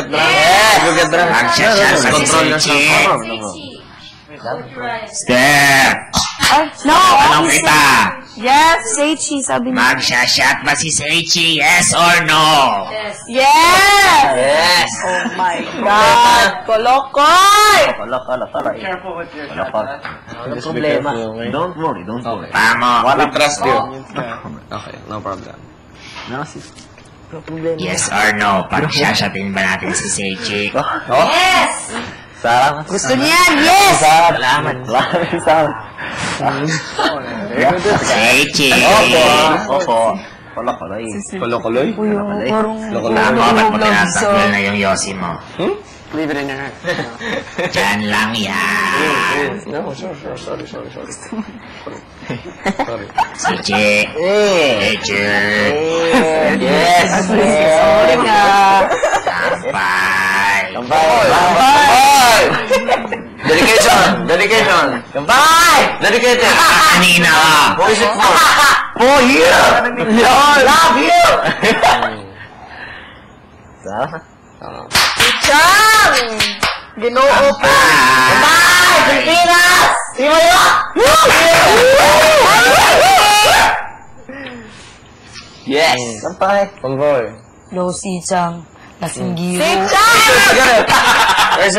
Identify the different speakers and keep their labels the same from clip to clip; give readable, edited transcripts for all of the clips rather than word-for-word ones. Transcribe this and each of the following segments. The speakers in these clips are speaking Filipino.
Speaker 1: at Yes! Look at that.
Speaker 2: Magsha-shot pa si Seichi. Step!
Speaker 3: No!
Speaker 2: Tanong kita.
Speaker 3: Yes, Seichi, sabi niya.
Speaker 2: Magsha-shot ba si Seichi? Yes or no?
Speaker 3: Yes!
Speaker 1: Yes!
Speaker 3: Oh my God! Kolokoy!
Speaker 1: Careful with your shot. Walang problema. Don't worry.
Speaker 2: Tama.
Speaker 1: Walang trust you. Okay, no problem.
Speaker 2: Yes or no? Pag-shashotin ba natin si Seichi?
Speaker 3: Yes!
Speaker 1: Salamat.
Speaker 3: Gusto niya yan, yes!
Speaker 1: Salamat.
Speaker 2: Seichi!
Speaker 1: Opo. Kolokoy.
Speaker 3: Uy, parang
Speaker 2: Tama, ba't mo tinatanggal na yung yosi mo?
Speaker 1: Leave it in your hand.
Speaker 2: Diyan lang yan.
Speaker 1: No, sorry.
Speaker 2: Seichi! Seichi!
Speaker 1: Yes!
Speaker 3: sorry nga.
Speaker 2: Kampay!
Speaker 1: Kampay! Dedication! Kampay! Dedicated!
Speaker 2: Kanina!
Speaker 1: What is it for? For you! Love you!
Speaker 3: Chang! Ginoo po!
Speaker 2: Kampay!
Speaker 3: Pilipinas! Simayo!
Speaker 1: Yes! Kampay!
Speaker 3: No, si Chang. Nasinggiro.
Speaker 1: Si Chang!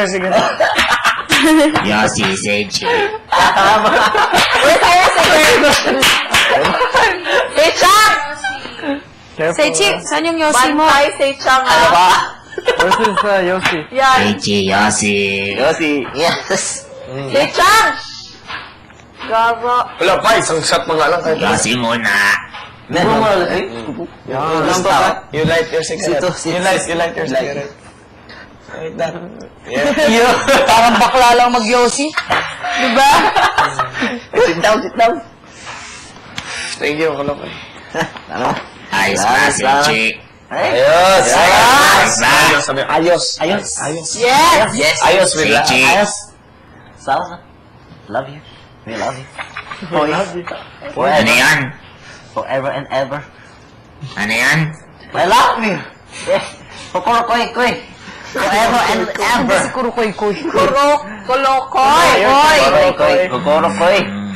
Speaker 1: Sige.
Speaker 2: Yosi, Seichi.
Speaker 3: Si Chang! Seichi, saan yung Yossi mo? Bantay si Chang.
Speaker 1: Ano ba?
Speaker 3: Yan.
Speaker 2: Seichi, Yosi.
Speaker 1: Yosi. Yes!
Speaker 3: Si Chang! Garo.
Speaker 1: Wala pa, isang shot mo nga lang kayo.
Speaker 2: Yosi muna.
Speaker 1: You light your cigarette. You light your cigarette. Like that.
Speaker 3: Yeah. Parang bakla lang mag-Yossi. Diba?
Speaker 1: Sit down. Thank you, Kolokoy.
Speaker 2: Ayos ba, Seichi?
Speaker 1: Ayos!
Speaker 3: Yes!
Speaker 1: Ayos with
Speaker 2: Seichi.
Speaker 1: Salma. Love you. We love you.
Speaker 2: Ano yan?
Speaker 1: Forever and ever.
Speaker 2: Ano yan?
Speaker 1: I love you. Yes. Kolokoy. Forever and ever.
Speaker 3: Kolokoy.
Speaker 1: Kolokoy.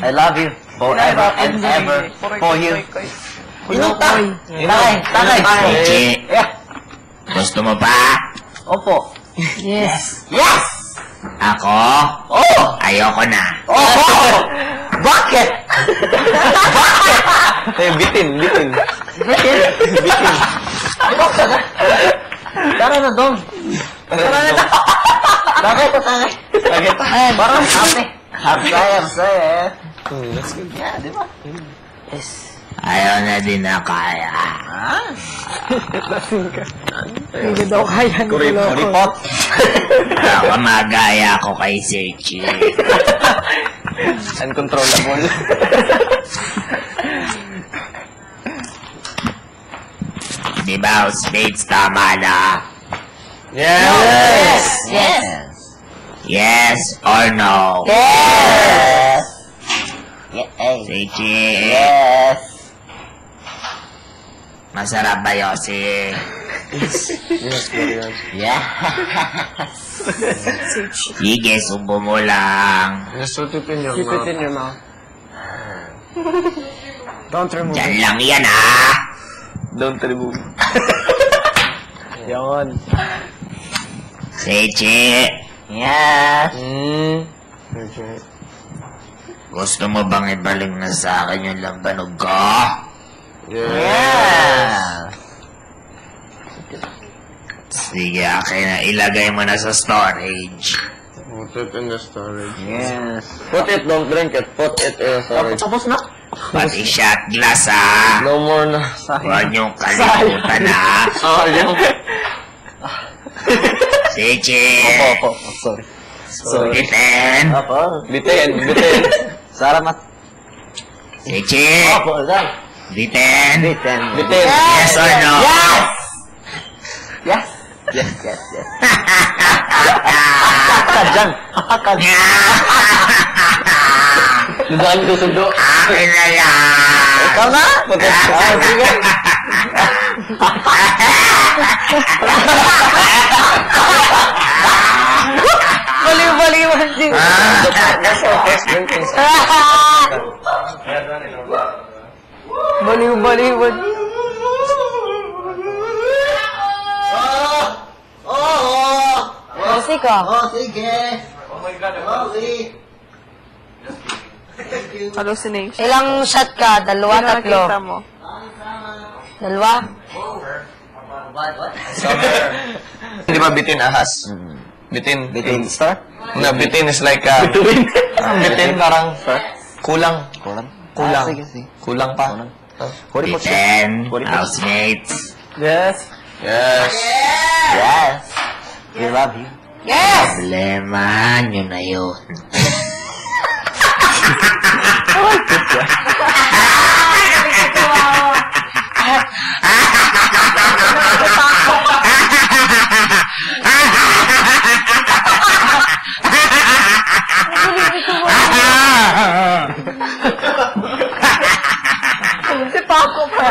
Speaker 1: I love you. Forever and ever. For you. Inutang. Tagay.
Speaker 2: Seichi. Gusto mo pa?
Speaker 1: Opo.
Speaker 3: Yes.
Speaker 1: Yes!
Speaker 2: Ako?
Speaker 1: Oh!
Speaker 2: Ayoko na.
Speaker 1: Oh! Bakit? Bitin. Tara na doon. Bakit? Parang happy. Happy saya. That's good. Yeah, di ba? Yes.
Speaker 2: Ayaw na din na kaya.
Speaker 3: Hindi daw kaya ni Kolokoy.
Speaker 1: Kuripot.
Speaker 2: Ako magaya ko kay Seichi.
Speaker 1: Uncontrollable.
Speaker 2: Di ba, Spades, tama na?
Speaker 1: Yes!
Speaker 2: Yes or no?
Speaker 1: Yes!
Speaker 2: Seichi.
Speaker 1: Yes!
Speaker 2: Masarap ba, Yosi?
Speaker 1: Yes!
Speaker 2: Sige, subo mo lang.
Speaker 1: Just put it in your mouth. Don't remove
Speaker 2: Diyan lang yan, ha?
Speaker 1: Don't remove. Yan.
Speaker 2: Seichi,
Speaker 1: Yes!
Speaker 2: gusto mo bang ibalik na sa akin yung labanog ko?
Speaker 1: Yes!
Speaker 2: Sige, akin na. Ilagay mo na sa storage.
Speaker 4: Put it in the storage.
Speaker 1: Yes. Put it, don't drink it. Put it in the storage. Tapos na?
Speaker 2: Pati shot glass, ha?
Speaker 4: No more na.
Speaker 2: Huwag niyong kalimutan, ha?
Speaker 1: Sayang.
Speaker 2: Seichi.
Speaker 1: Opo. Sorry.
Speaker 2: Bitin.
Speaker 1: Opo. Bitin. Salamat.
Speaker 2: Seichi.
Speaker 1: Opo, dahil.
Speaker 2: Bitin.
Speaker 1: Bitin.
Speaker 2: Yes or no?
Speaker 1: Yes. Akad. Nandaan ko sundo.
Speaker 2: Akin na yan.
Speaker 1: Ikaw na? Sige. Baliw.
Speaker 3: Kasi ka.
Speaker 1: Oh, sige. Oh my God. Okay.
Speaker 5: Hallucination.
Speaker 3: Ilang shot ka? Dalawa,
Speaker 5: Sino
Speaker 3: tatlo?
Speaker 5: nakita mo?
Speaker 3: Dalawa?
Speaker 4: Di ba bitin ahas? Bitin.
Speaker 1: Bitin star?
Speaker 4: No, bitin is like, bitin parang kulang. Kulang.
Speaker 1: Sige.
Speaker 4: Kulang pa.
Speaker 2: Bitin, housemates.
Speaker 1: Yes.
Speaker 4: Yes.
Speaker 1: Yes. We love you.
Speaker 3: Yes!
Speaker 2: Problema nyo na yun.
Speaker 5: Si Paco pa.